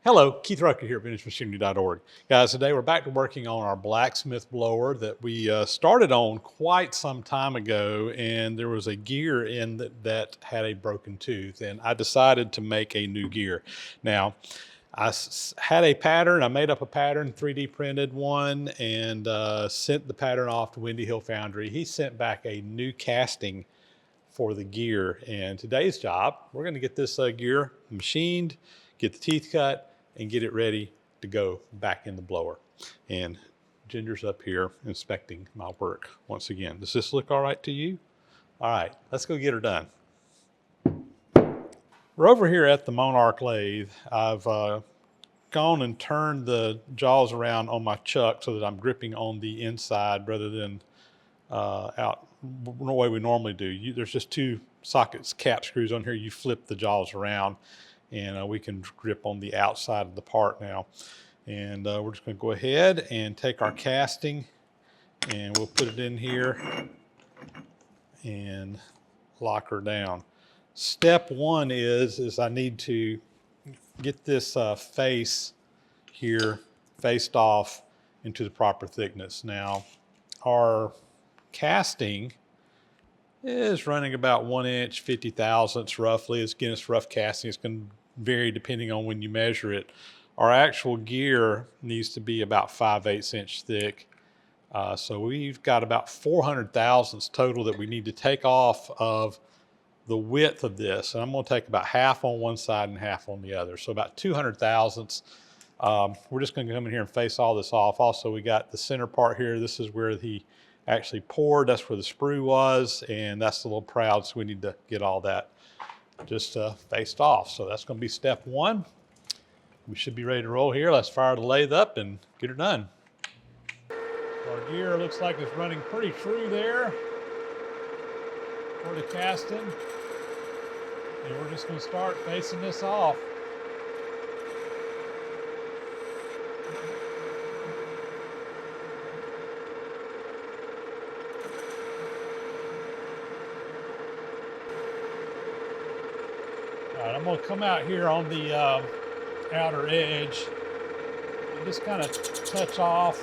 Hello, Keith Rucker here at VintageMachinery.org. Guys, today we're back to working on our Blacksmith blower that we started on quite some time ago, and there was a gear in that had a broken tooth, and I decided to make a new gear. Now, had a pattern, I made up a pattern, 3D printed one, and sent the pattern off to Windy Hill Foundry. He sent back a new casting for the gear, and today's job, we're going to get this gear machined, get the teeth cut, and get it ready to go back in the blower. And Ginger's up here inspecting my work once again. Does this look all right to you? All right, let's go get her done. We're over here at the Monarch lathe. I've gone and turned the jaws around on my chuck so that I'm gripping on the inside rather than out the way we normally do. There's just two sockets, cap screws on here. You flip the jaws around, and we can grip on the outside of the part now. And we're just going to go ahead and take our casting, and we'll put it in here and lock her down. Step one is I need to get this face here faced off into the proper thickness. Now, our casting is running about 1 inch, 50 thousandths roughly. It's rough casting. It's going to vary depending on when you measure it. Our actual gear needs to be about 5/8 inch thick. So we've got about 400 thousandths total that we need to take off of the width of this. And I'm going to take about half on one side and half on the other. So about 200 thousandths. We're just going to come in here and face all this off. Also, we got the center part here. This is where he actually poured. That's where the sprue was, and that's a little proud, so we need to get all that just faced off. So that's going to be step one. We should be ready to roll here. Let's fire the lathe up and get her done. Our gear looks like it's running pretty true there for the casting, and we're just going to start facing this off. All right, I'm going to come out here on the outer edge and just kind of touch off.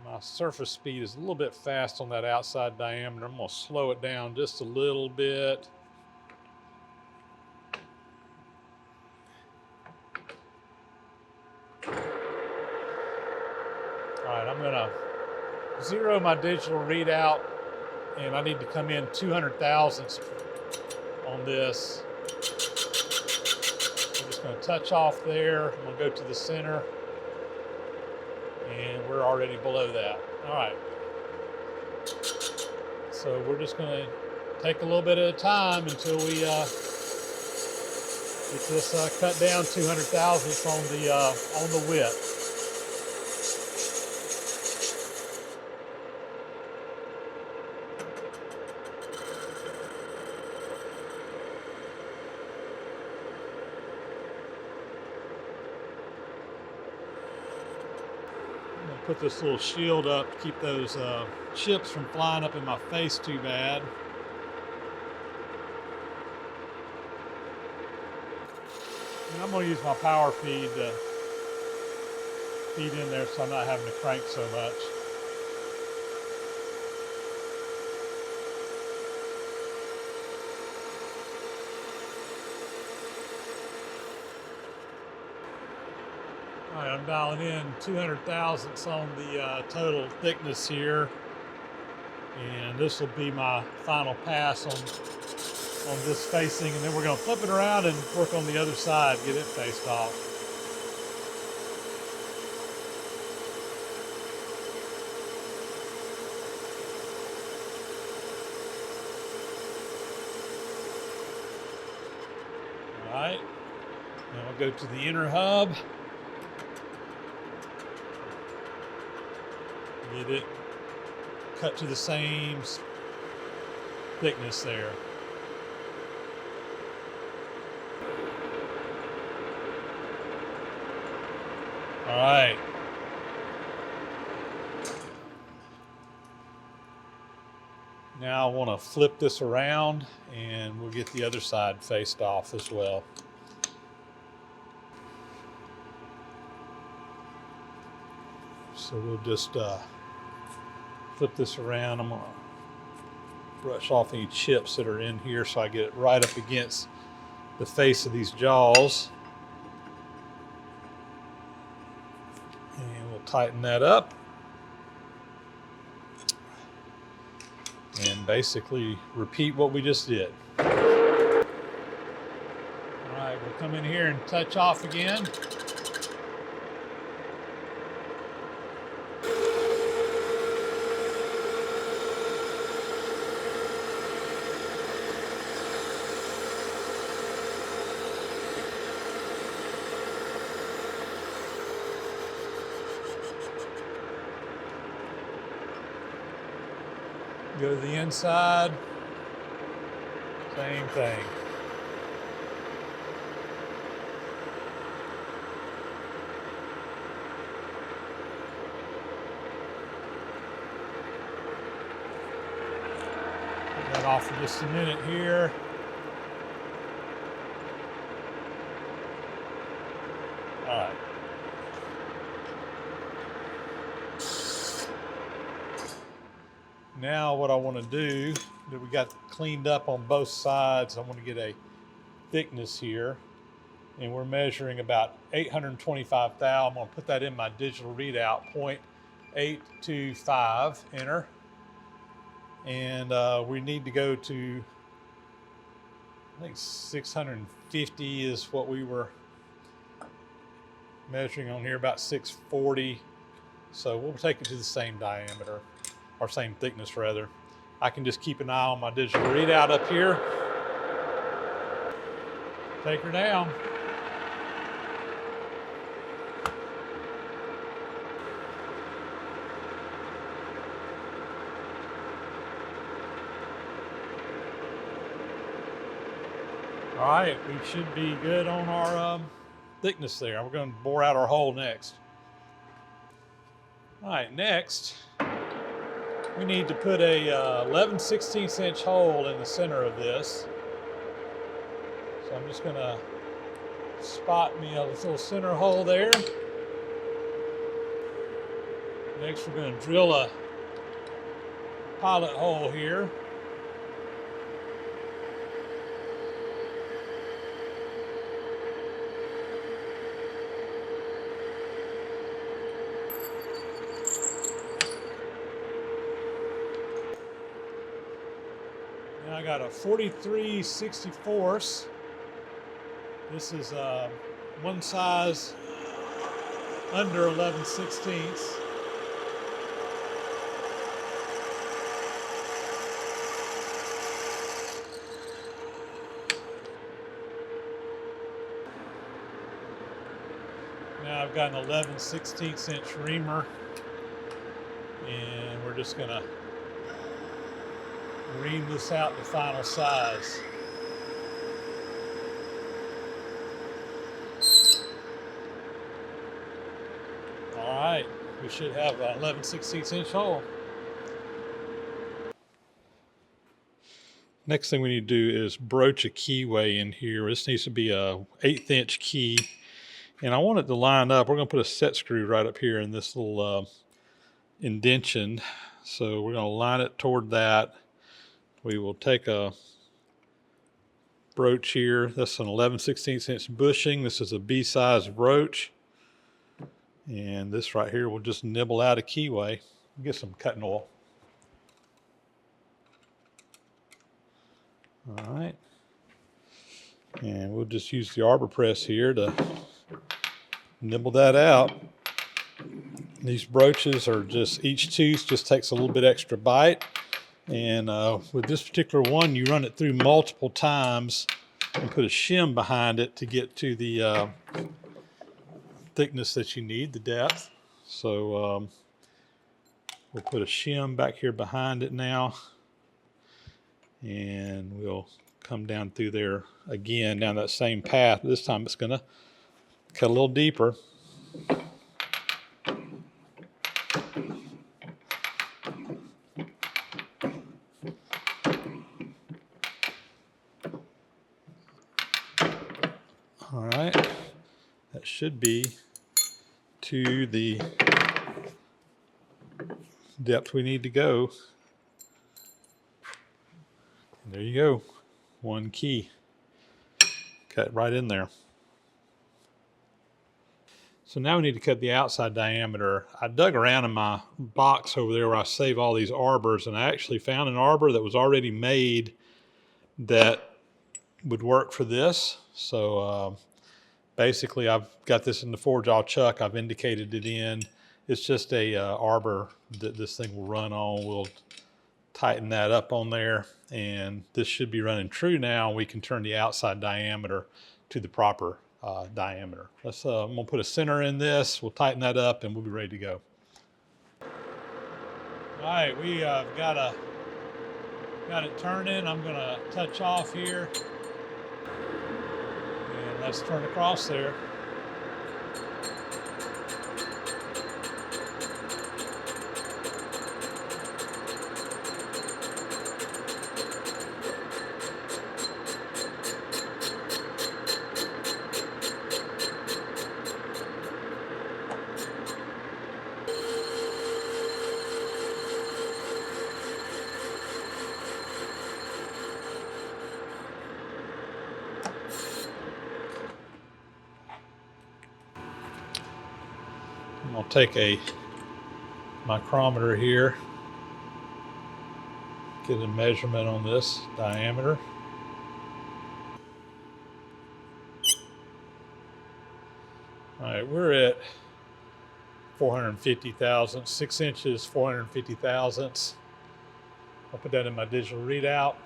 My surface speed is a little bit fast on that outside diameter. I'm going to slow it down just a little bit. All right, I'm going to zero my digital readout, and I need to come in 200 thousandths on this. I'm just going to touch off there. I'm going to go to the center, and we're already below that. All right. So we're just going to take a little bit at a time until we get this cut down 200 thousandths on the width. Put this little shield up to keep those chips from flying up in my face too bad. And I'm going to use my power feed to feed in there so I'm not having to crank so much. All right, I'm dialing in 200 thousandths on the total thickness here, and this will be my final pass on this facing, and then we're going to flip it around and work on the other side, get it faced off. All right, now we'll go to the inner hub. Get it cut to the same thickness there. All right. Now I want to flip this around, and we'll get the other side faced off as well. So we'll just flip this around. I'm gonna brush off any chips that are in here so I get it right up against the face of these jaws. And we'll tighten that up. And basically repeat what we just did. All right, we'll come in here and touch off again. Go to the inside, same thing. Put that off for just a minute here. All right. Now what I want to do, that we got cleaned up on both sides, I want to get a thickness here. And we're measuring about 825 thou. I'm going to put that in my digital readout, 0.825, enter. And we need to go to, I think 650 is what we were measuring on here, about 640. So we'll take it to the same diameter, or same thickness rather. I can just keep an eye on my digital readout up here. Take her down. All right, we should be good on our thickness there. We're going to bore out our hole next. All right, next, we need to put a 11/16 inch hole in the center of this. So I'm just going to spot me a little center hole there. Next, we're going to drill a pilot hole here. I got a 43/64. This is one size under 11/16. Now I've got an 11/16 inch reamer, and we're just gonna ream this out to final size. All right, we should have an 11/16 inch hole. Next thing we need to do is broach a keyway in here. This needs to be a 1/8 inch key, and I want it to line up. We're going to put a set screw right up here in this little indention. So we're going to line it toward that. We will take a broach here. That's an 11/16 inch bushing. This is a B-size broach. And this right here will just nibble out a keyway. Get some cutting oil. All right. And we'll just use the arbor press here to nibble that out. These broaches are just, each tooth just takes a little bit extra bite. And with this particular one, you run it through multiple times and put a shim behind it to get to the thickness that you need, the depth. So we'll put a shim back here behind it now, and we'll come down through there again, down that same path. This time it's going to cut a little deeper. All right, that should be to the depth we need to go. And there you go. One key. Cut right in there. So now we need to cut the outside diameter. I dug around in my box over there where I save all these arbors, and I actually found an arbor that was already made that would work for this. So basically I've got this in the 4-jaw chuck. I've indicated it in. It's just a arbor that this thing will run on. We'll tighten that up on there, and this should be running true now. We can turn the outside diameter to the proper diameter. I'm gonna put a center in this. We'll tighten that up and we'll be ready to go. All right, we got it turning. I'm gonna touch off here, and let's turn across there. I'm going to take a micrometer here, get a measurement on this diameter. All right, we're at 450 thousandths, 6 inches, 450 thousandths. I'll put that in my digital readout.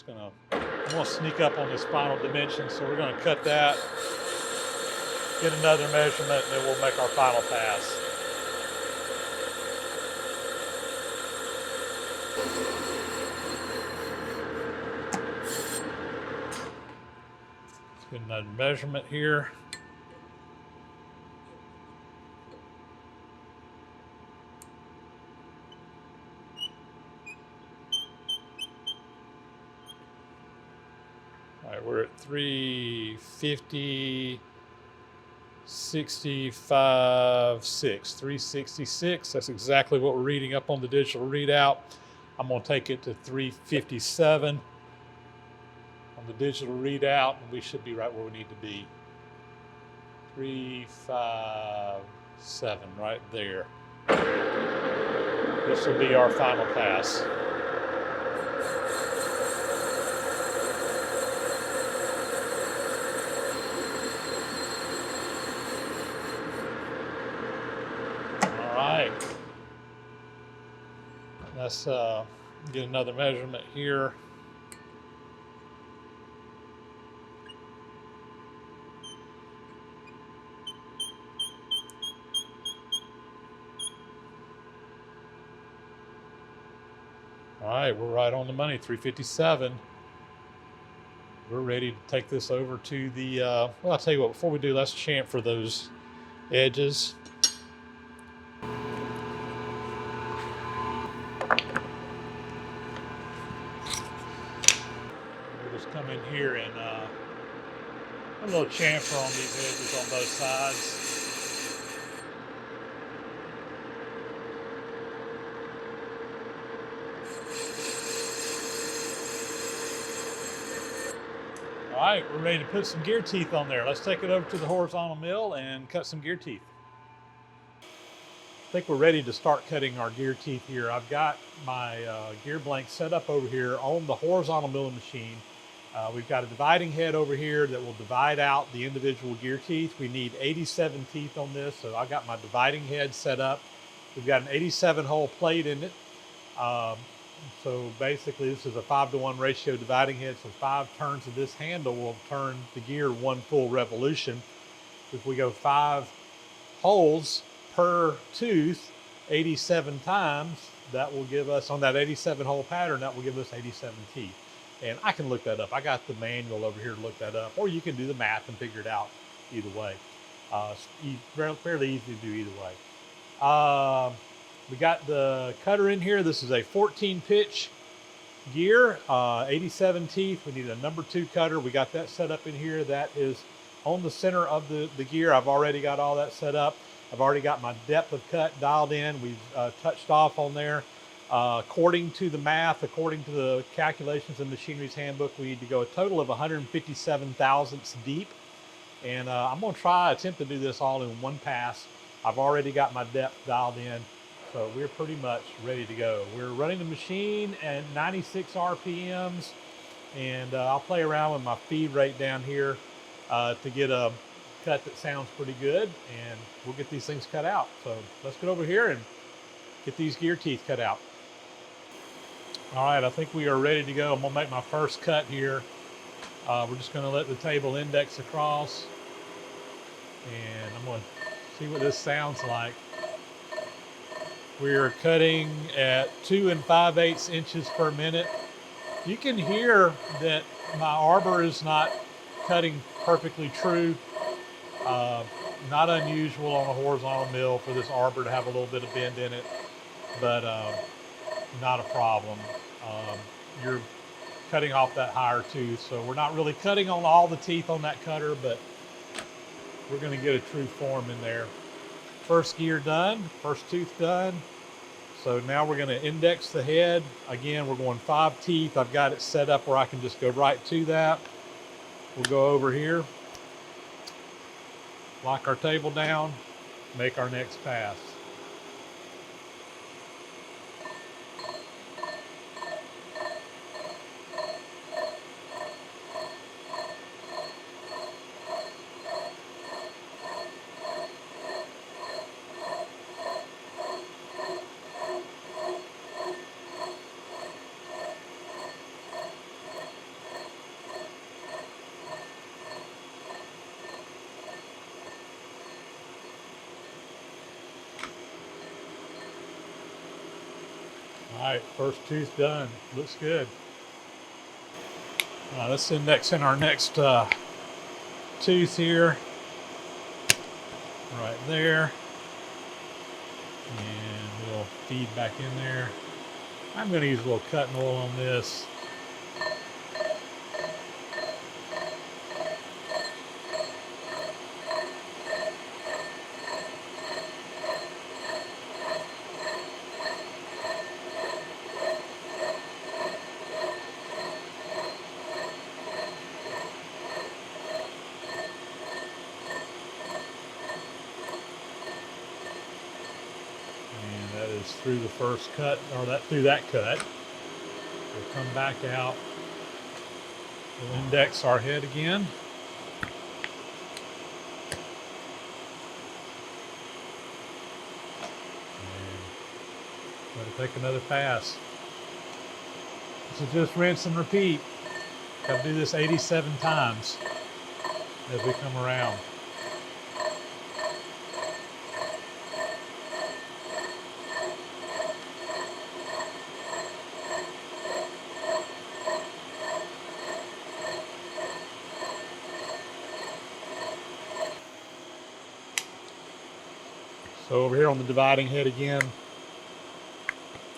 I'm gonna sneak up on this final dimension, so we're gonna cut that, get another measurement, and then we'll make our final pass. Let's get another measurement here. All right, we're at 350, 65, 6, 366. That's exactly what we're reading up on the digital readout. I'm going to take it to 357 on the digital readout, and we should be right where we need to be. 357, right there. This will be our final pass. Let's get another measurement here. All right, we're right on the money, 357. We're ready to take this over to the, well, I'll tell you what, before we do, let's chamfer for those edges. Come in here and a little chamfer on these edges on both sides. All right, we're ready to put some gear teeth on there. Let's take it over to the horizontal mill and cut some gear teeth. I think we're ready to start cutting our gear teeth here. I've got my gear blank set up over here on the horizontal milling machine. We've got a dividing head over here that will divide out the individual gear teeth. We need 87 teeth on this, so I got my dividing head set up. We've got an 87 hole plate in it. So basically this is a 5-to-1 ratio dividing head, so 5 turns of this handle will turn the gear 1 full revolution. If we go 5 holes per tooth 87 times, that will give us, on that 87 hole pattern, that will give us 87 teeth. And I can look that up. I got the manual over here to look that up, or you can do the math and figure it out either way. Fairly easy to do either way. We got the cutter in here. This is a 14 pitch gear, 87 teeth. We need a number 2 cutter. We got that set up in here. That is on the center of the gear. I've already got all that set up. I've already got my depth of cut dialed in. We've touched off on there. According to the math, according to the calculations in Machinery's Handbook, we need to go a total of 157 thousandths deep. And I'm going to attempt to do this all in one pass. I've already got my depth dialed in, so we're pretty much ready to go. We're running the machine at 96 RPMs, and I'll play around with my feed rate down here to get a cut that sounds pretty good, and we'll get these things cut out. So let's get over here and get these gear teeth cut out. All right, I think we are ready to go. I'm gonna make my first cut here. We're just gonna let the table index across, and I'm gonna see what this sounds like. We're cutting at 2 5/8 inches per minute. You can hear that my arbor is not cutting perfectly true. Not unusual on a horizontal mill for this arbor to have a little bit of bend in it, but not a problem. You're cutting off that higher tooth, so we're not really cutting on all the teeth on that cutter, but we're going to get a true form in there. First gear done, first tooth done. So now we're going to index the head. Again, we're going 5 teeth. I've got it set up where I can just go right to that. We'll go over here, lock our table down, make our next pass. All right, first tooth done. Looks good. Let's index in our next tooth here. Right there. And we'll feed back in there. I'm going to use a little cutting oil on this. Through the first cut, or through that cut. We'll come back out. We'll index our head again. And let it take another pass. This is just rinse and repeat. Got to do this 87 times as we come around. So over here on the dividing head again,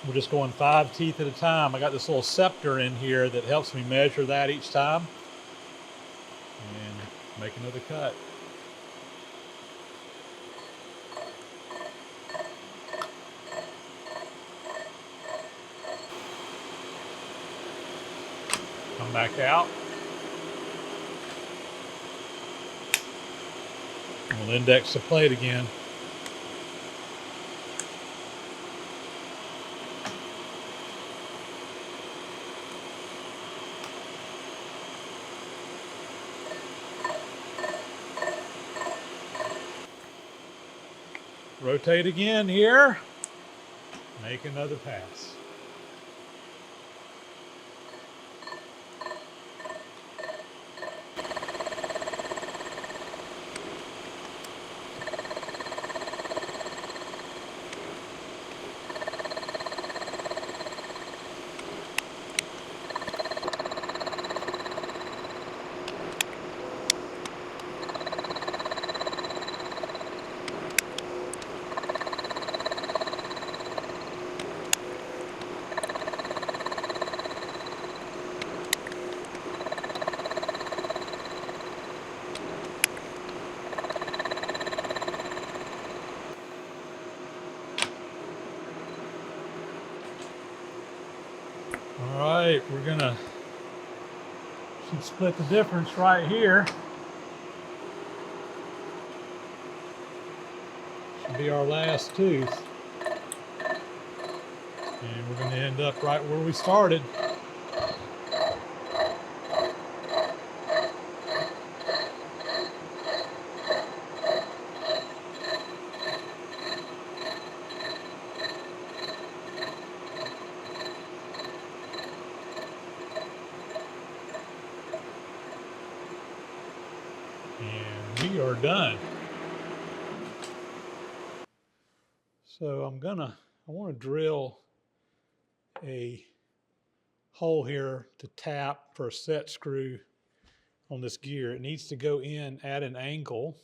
we're just going 5 teeth at a time. I got this little scepter in here that helps me measure that each time. And make another cut. Come back out. We'll index the plate again. Rotate again here, make another pass. All right, we're gonna should split the difference right here. Should be our last tooth. And we're gonna end up right where we started. And we are done. So I want to drill a hole here to tap for a set screw on this gear. It needs to go in at an angle.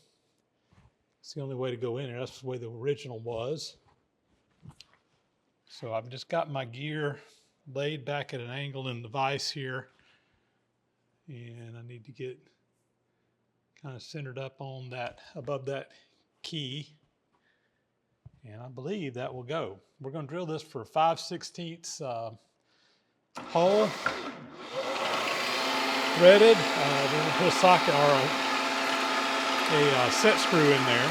It's the only way to go in there. That's the way the original was. So I've just got my gear laid back at an angle in the vise here. And I need to get kind of centered up on that, above that key. And I believe that will go. We're going to drill this for 5/16 hole, threaded. We're going to put a socket or a set screw in there.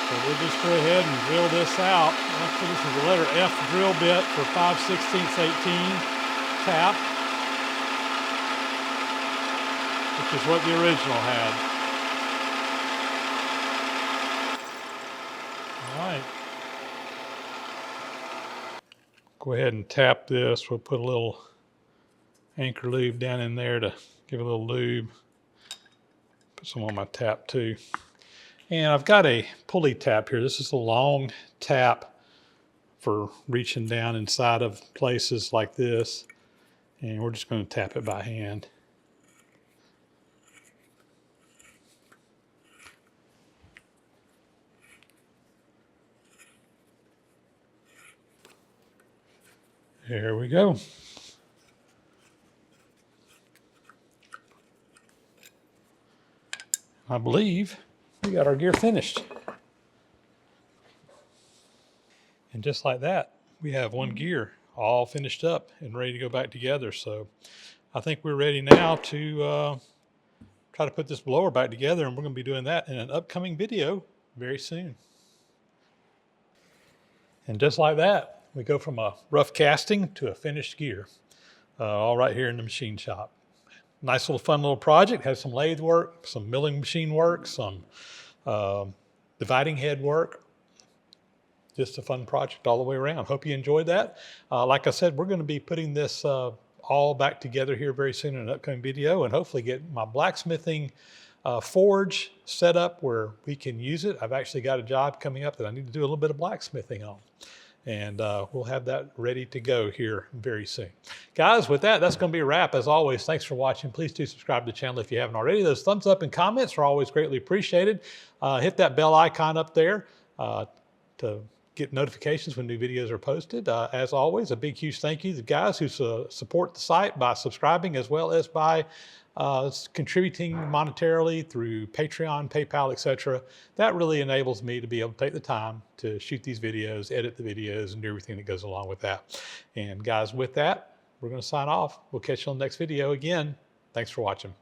So we'll just go ahead and drill this out. This is the letter F drill bit for 5/16 18 tap, which is what the original had. All right. Go ahead and tap this. We'll put a little anchor lube down in there to give a little lube. Put some on my tap too. And I've got a pulley tap here. This is a long tap for reaching down inside of places like this. And we're just going to tap it by hand. There we go. I believe we got our gear finished. And just like that, we have one gear all finished up and ready to go back together. So I think we're ready now to try to put this blower back together, and we're going to be doing that in an upcoming video very soon. And just like that, we go from a rough casting to a finished gear, all right here in the machine shop. Nice little fun little project. Has some lathe work, some milling machine work, some dividing head work. Just a fun project all the way around. Hope you enjoyed that. Like I said, we're going to be putting this all back together here very soon in an upcoming video, and hopefully get my blacksmithing forge set up where we can use it. I've actually got a job coming up that I need to do a little bit of blacksmithing on. And we'll have that ready to go here very soon. Guys, with that, that's going to be a wrap. As always, thanks for watching. Please do subscribe to the channel if you haven't already. Those thumbs up and comments are always greatly appreciated. Hit that bell icon up there to get notifications when new videos are posted. As always, a big, huge thank you to the guys who support the site by subscribing, as well as by contributing monetarily through Patreon, PayPal, etc. That really enables me to be able to take the time to shoot these videos, edit the videos, and do everything that goes along with that. And guys, with that, we're going to sign off. We'll catch you on the next video. Again, thanks for watching.